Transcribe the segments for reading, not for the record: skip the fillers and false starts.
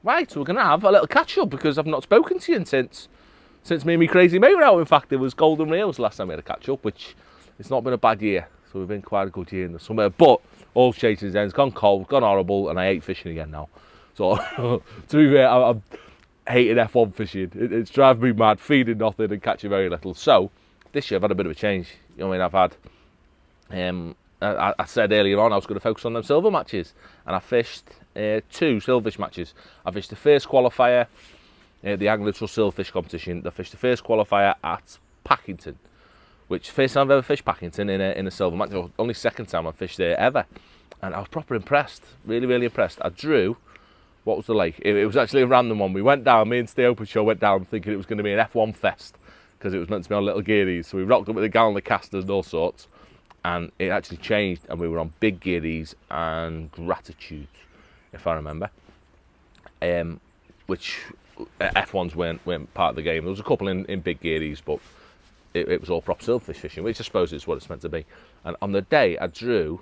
right, we're going to have a little catch-up because I've not spoken to you since me and me crazy mate were out. In fact, it was Golden Reels last time we had a catch-up, which it's not been a bad year. So we've been quite a good year in the summer. But all chasing ends, gone cold, gone horrible, and I hate fishing again now. So, to be fair, I'm hating F1 fishing. It's driving me mad, feeding nothing and catching very little. So, this year I've had a bit of a change. You know what I mean? I've had, I said earlier on I was going to focus on them silver matches. And I fished 2 silverfish matches. I fished the first qualifier, the Angler Trust Silverfish competition. I fished the first qualifier at Packington, which first time I've ever fished Packington in a silver match. Only second time I've fished there ever. And I was proper impressed, really, really impressed. I drew, what was the lake? It was actually a random one. We went down, me and Steve Open Show went down thinking it was going to be an F1 fest because it was meant to be on little geardies. So we rocked up with a gallon of casters and all sorts. And it actually changed and we were on big geardies and gratitudes, if I remember. Which F1s weren't part of the game. There was a couple in big geardies, but it was all proper silverfish fishing, which I suppose is what it's meant to be. And on the day I drew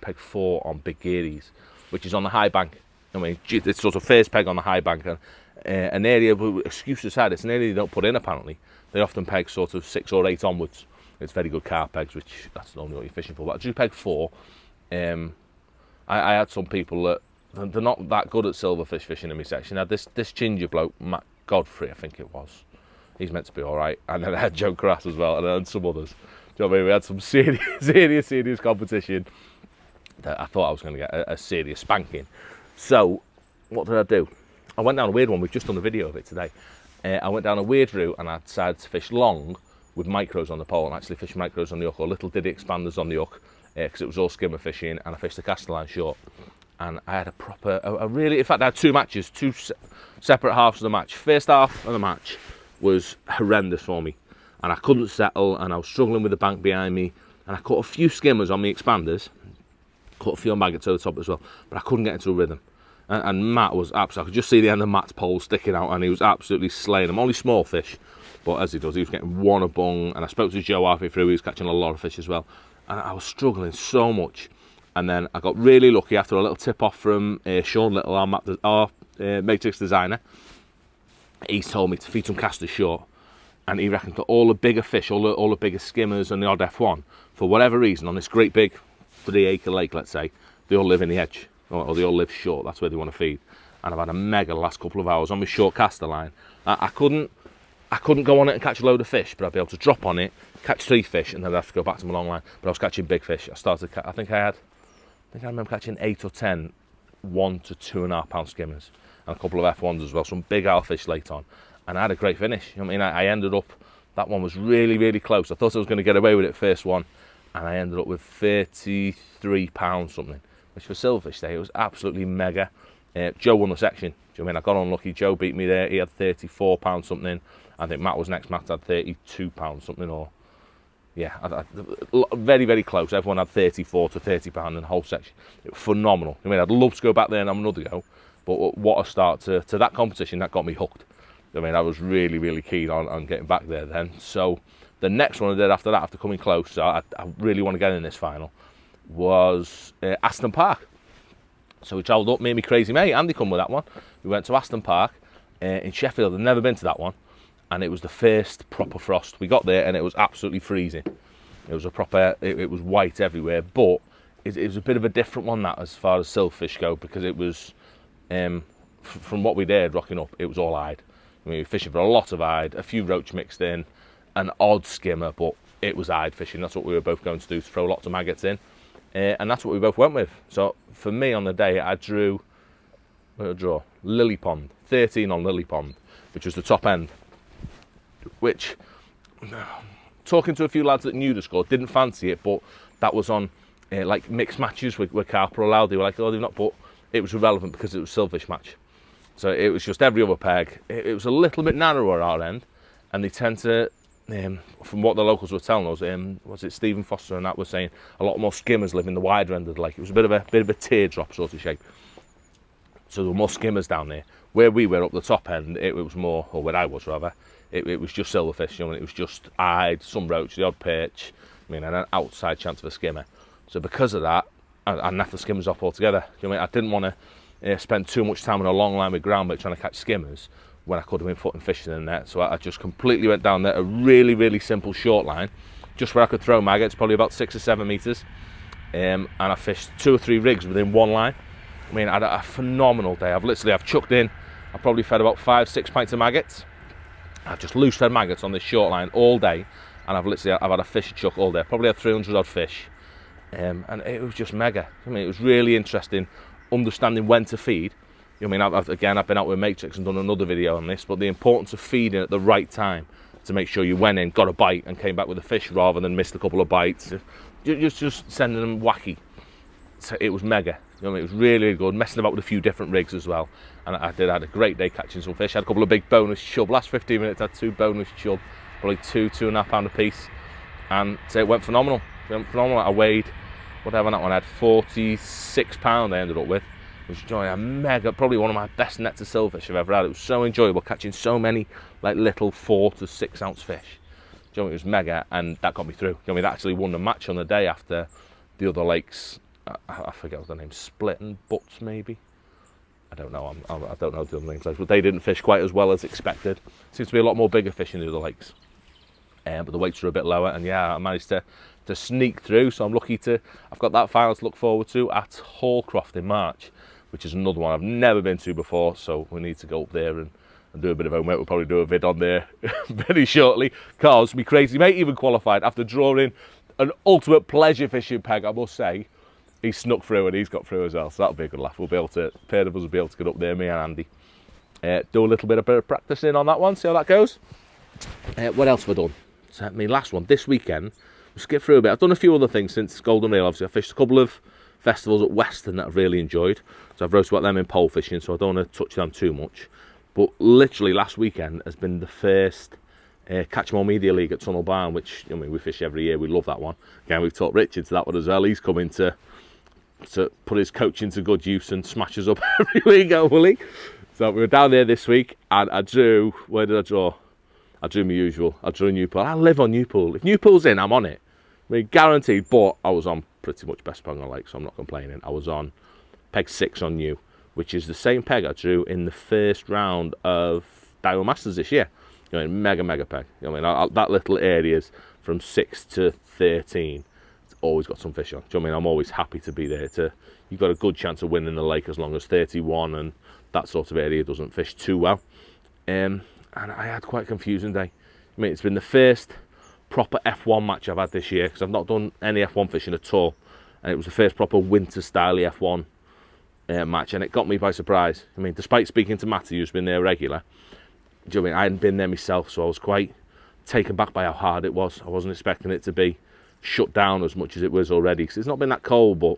peg 4 on big geardies, which is on the high bank. I mean, it's sort of first peg on the high bank, and an area, excuse aside, it's an area they don't put in apparently. They often peg sort of 6 or 8 onwards. It's very good carp pegs, which that's normally what you're fishing for. But I drew peg 4. I had some people that they're not that good at silverfish fishing in my section. I had this ginger bloke, Matt Godfrey, I think it was. He's meant to be all right. And then I had Joe Crass as well, and then some others. Do you know what I mean? We had some serious competition that I thought I was going to get a serious spanking. So, what did I do? I went down a weird one. We've just done a video of it today. I went down a weird route and I decided to fish long with micros on the pole and actually fish micros on the hook or little diddy expanders on the hook because it was all skimmer fishing, and I fished the caster line short. And I had in fact I had 2 matches, 2 separate halves of the match. First half of the match was horrendous for me and I couldn't settle and I was struggling with the bank behind me, and I caught a few skimmers on the expanders, caught a few on maggots over the top as well, but I couldn't get into a rhythm. And Matt was absolutely, I could just see the end of Matt's pole sticking out and he was absolutely slaying them. Only small fish, but as he does, he was getting one a bung, and I spoke to Joe halfway through, he was catching a lot of fish as well. And I was struggling so much. And then I got really lucky after a little tip off from Sean Little, our Matrix designer. He's told me to feed some casters short, and he reckoned that all the bigger fish, all the bigger skimmers and the odd F1, for whatever reason, on this great big 3-acre lake, let's say, they all live in the edge, or they all live short. That's where they want to feed. And I've had a mega last couple of hours on my short caster line. I couldn't go on it and catch a load of fish, but I'd be able to drop on it, catch 3 fish, and then I'd have to go back to my long line. But I was catching big fish. I think I remember catching 8 or 10 1 to 2.5 pound skimmers and a couple of F1s as well, some big owl fish late on, and I had a great finish. You know what I mean? I ended up, that one was really, really close. I thought I was going to get away with it first one, and I ended up with 33 pounds something, which for silverfish day, it was absolutely mega. Joe won the section. Do you know what I mean? I got unlucky. Joe beat me there. He had 34 pounds something. I think Matt was next. Matt had 32 pounds something, or yeah, very, very close. Everyone had 34 to 30 pound in the whole section. It was phenomenal. I mean, I'd love to go back there and have another go, but what a start to that competition. That got me hooked. I mean, I was really, really keen on getting back there then. So the next one I did after that, after coming close, so I really want to get in this final, was Aston Park. So we travelled up, me and my crazy mate, Andy come with that one. We went to Aston Park in Sheffield. I'd never been to that one. And it was the first proper frost. We got there and it was absolutely freezing. It was a proper, it was white everywhere, but it was a bit of a different one that as far as silverfish go, because it was, from what we'd heard rocking up, it was all hide. I mean, we were fishing for a lot of hide, a few roach mixed in, an odd skimmer, but it was hide fishing. That's what we were both going to do, to throw lots of maggots in. And that's what we both went with. So for me on the day, I drew, Lily Pond, 13 on Lily Pond, which was the top end. Which, talking to a few lads that knew the score, didn't fancy it, but that was on like mixed matches where carp were allowed. They were like, oh, they're not, but it was irrelevant because it was a silverfish match. So it was just every other peg. It was a little bit narrower at our end, and they tend to, from what the locals were telling us, was it Stephen Foster and that was saying, a lot more skimmers live in the wider end of the lake. It was a bit of a teardrop sort of shape. So there were more skimmers down there. Where we were up the top end, it was more, or where I was rather, it was just silverfish, you know, and it was just hide, some roach, the odd perch, I mean, and an outside chance of a skimmer. So because of that, I naffed the skimmers off altogether. You know what I mean? I didn't want to spent too much time on a long line with ground bait trying to catch skimmers when I could have been footing fishing in the net. So I just completely went down there, a really, really simple short line, just where I could throw maggots, probably about 6 or 7 metres. And I fished 2 or 3 rigs within one line. I mean, I had a phenomenal day. I've chucked in, I've probably fed about 5-6 pints of maggots. I've just loose fed maggots on this short line all day, and I've had a fish chuck all day. Probably had 300 odd fish, and it was just mega. I mean, it was really interesting understanding when to feed. I mean, I've been out with Matrix and done another video on this, but the importance of feeding at the right time to make sure you went in, got a bite, and came back with a fish rather than missed a couple of bites. Just sending them wacky. So it was mega. I mean, it was really, really good. Messing about with a few different rigs as well, and I had a great day catching some fish. I had a couple of big bonus chub. Last 15 minutes, I had 2 bonus chub, probably 2.5 pound a piece, and so it went phenomenal. I weighed whatever that one had, 46 pound. I ended up with. It was a mega, probably one of my best nets of silverfish I've ever had. It was so enjoyable catching so many like little 4 to 6 ounce fish. It was mega, and that got me through. That actually won the match on the day after the other lakes. I forget what the name, Split and Butts maybe. I don't know. I don't know the other names, but they didn't fish quite as well as expected. Seems to be a lot more bigger fish in the other lakes, but the weights were a bit lower. And yeah, I managed to sneak through. So I'm lucky I've got that final to look forward to at Hallcroft in March, which is another one I've never been to before. So we need to go up there and do a bit of homework. We'll probably do a vid on there very shortly, because my crazy mate even qualified after drawing an ultimate pleasure fishing peg, I must say. He snuck through and he's got through as well, so that'll be a good laugh. We'll be able to, a pair of us will be able to get up there, me and Andy, do a little bit of practicing on that one, see how that goes. What else have I done? So, my last one, this weekend, we'll skip through a bit. I've done a few other things since Golden Reel, obviously. I fished a couple of festivals at Western that I've really enjoyed, so I've wrote about them in pole fishing, so I don't want to touch them too much. But literally last weekend has been the first Catch More Media League at Tunnel Barn, which, I mean, we fish every year, we love that one. Again, we've taught Richard to that one as well. He's coming to put his coaching to good use and smash us up every week, hopefully. So we were down there this week, and I drew, where did I draw? I drew my usual. I drew Newpool. I live on Newpool. If Newpool's in, I'm on it. I mean, guaranteed, but I was on pretty much best peg on lake, so I'm not complaining. I was on peg 6 on New, which is the same peg I drew in the first round of Diamond Masters this year. You know, mega peg. I mean, that little areas from 6 to 13, it's always got some fish on. Do you know what I mean? I'm always happy to be there. You've got a good chance of winning the lake as long as 31 and that sort of area doesn't fish too well. And I had quite a confusing day. I mean, it's been the first proper F1 match I've had this year, because I've not done any F1 fishing at all, and it was the first proper winter style F1 match, and it got me by surprise. I mean, despite speaking to Matty, who's been there regular, do you know what I mean? I hadn't been there myself, so I was quite taken back by how hard it was. I wasn't expecting it to be shut down as much as it was already, because it's not been that cold, but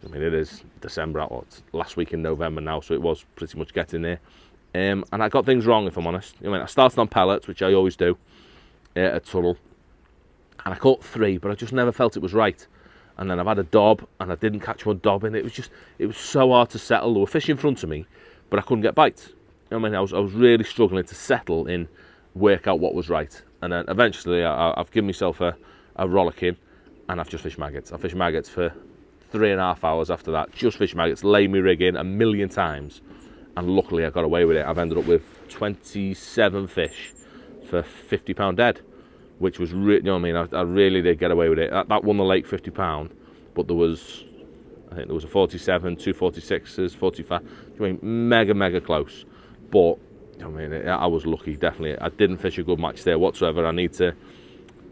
I mean, it is December, last week in November now, so it was pretty much getting there. And I got things wrong, if I'm honest. I mean, I started on pellets, which I always do at Tunnel, and I caught 3, but I just never felt it was right. And then I've had a dob, and I didn't catch one dob, and it was so hard to settle. There were fish in front of me, but I couldn't get bites. I mean, I was really struggling to settle in, work out what was right. And then eventually I've given myself a rollicking, and I've just fished maggots. I fished maggots for 3.5 hours after that. Just fished maggots, laid me rig in 1,000,000 times, and luckily I got away with it. I've ended up with 27 fish for £50 dead, which was really, you know what I mean, I really did get away with it. That won the lake £50, but there was, I think there was a 47, 2 46s, 45. I mean, mega close. But I mean, I was lucky, definitely. I didn't fish a good match there whatsoever. I need to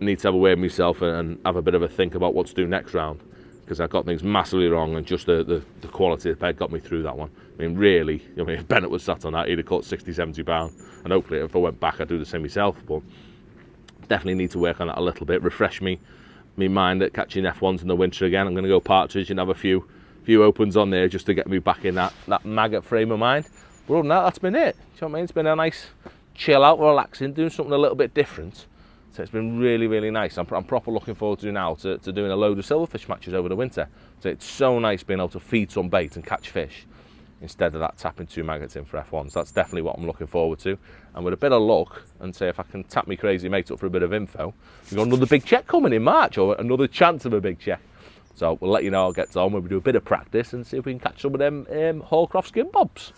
have a way of myself and have a bit of a think about what to do next round, because I got things massively wrong, and just the quality of the peg got me through that one. I mean, really, I mean, if Bennett was sat on that, he'd have caught 60, 70 pound, and hopefully if I went back, I'd do the same myself. But definitely need to work on that a little bit, refresh me mind at catching F1s in the winter again. I'm going to go partridge and have a few opens on there just to get me back in that maggot frame of mind. But other than that, that's been it. Do you know what I mean? It's been a nice chill out, relaxing, doing something a little bit different. So it's been really nice. I'm proper looking forward to now to doing a load of silverfish matches over the winter. So it's so nice being able to feed some bait and catch fish instead of that tapping 2 maggots in for F1s. That's definitely what I'm looking forward to. And with a bit of luck, and say if I can tap me crazy mate up for a bit of info, we've got another big check coming in March, or another chance of a big check. So we'll let you know how it gets on when we do a bit of practice and see if we can catch some of them Hallcroft skin bobs.